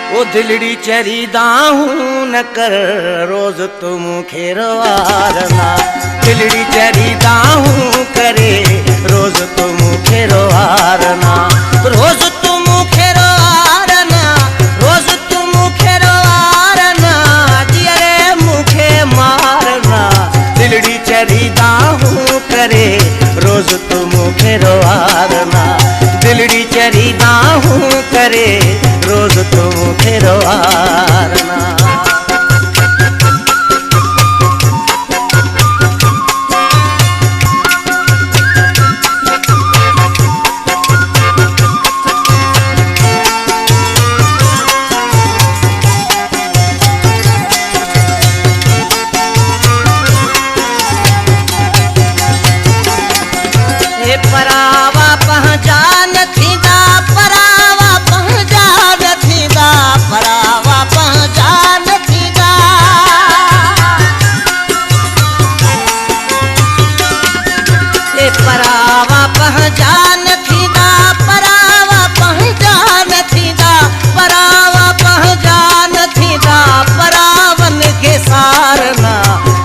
ओ दिलड़ी चरी दाहू न कर रोज तुम खेरवारना, दिलड़ी चरी दाहू करे रोज तुम खेरवारना, रोज तुम खेरवारना, रोज तुम खेरवारना, जियरे मुखे मारना, दिलड़ी चरी दाहू करे रोज तुम खेरवारना, दिलड़ी चरी दाहू करे रोज तुम खेरवारना। परावा पहचान थींदा, परावा पहचान थींदा, परावा पहचान थींदा, ए परावा पहचान थींदा, परावा पहचान थींदा, परावा पहचान थींदा, परावन के सारना,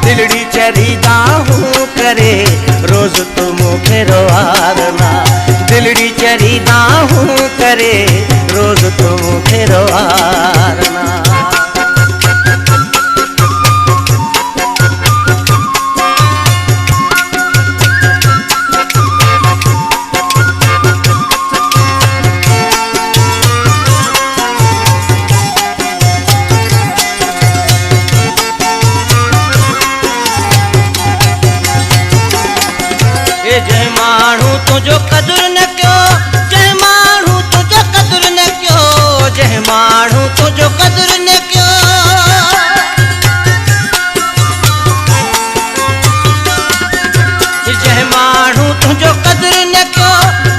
दिलड़ी चरी दाहू करे रोज तुम खेरवारना, दिलड़ी चरी दाहू करे रोज तुम खेरवारना। जय मानू तुझो कदर न क्यों, जय मानू तुझो कदर न क्यों, जय मानू तुझो कदर न क्यों, जय मानू तुझो कदर न क्यों,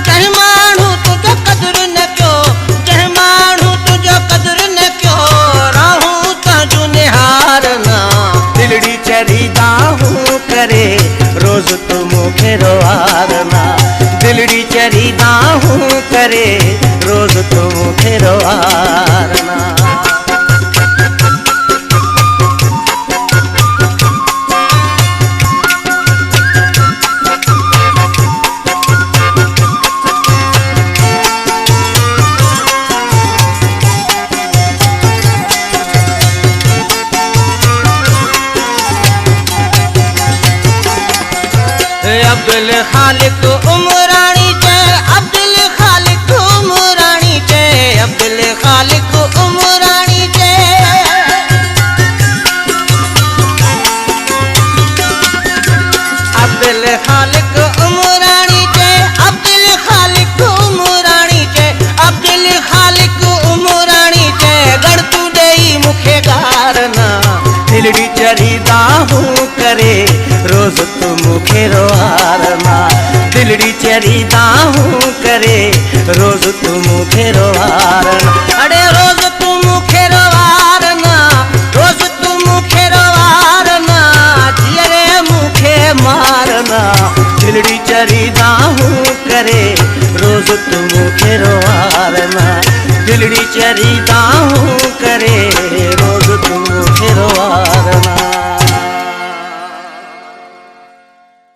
जय मानू तुझो कदर न क्यों, जय मानू तुझो कदर न क्यों, रहूं तजु निहारना, दिलड़ी चरी दाहू करे रोज तुम खेरवारना, दिलड़ी चरी दाहू करे रोज तुम खेरवारना। अब्दुल खालिक उमरानी जय, अब्दुल खालिक उमरानी जय, अब्दुल खालिक उमरानी जय, अब्दुल खालिक उमरानी जय, अब्दुल खालिक उमरानी जय, अब्दुल खालिक उमरानी जय, गणतू देई मुखे गारना, दिलड़ी चरी दाहू करे रोज तुम खेरवारना, दिलड़ी चरी दाहू करे रोज तुम खेरवारना, अरे रोज तुम खेरवारना, रोज तुम खेरवारना, जियरे मुखे मारना, दिलड़ी चरी दाहू करे रोज तुम खेरवारना, दिलड़ी चरी दाहू करे रोज तुम खेरवारना।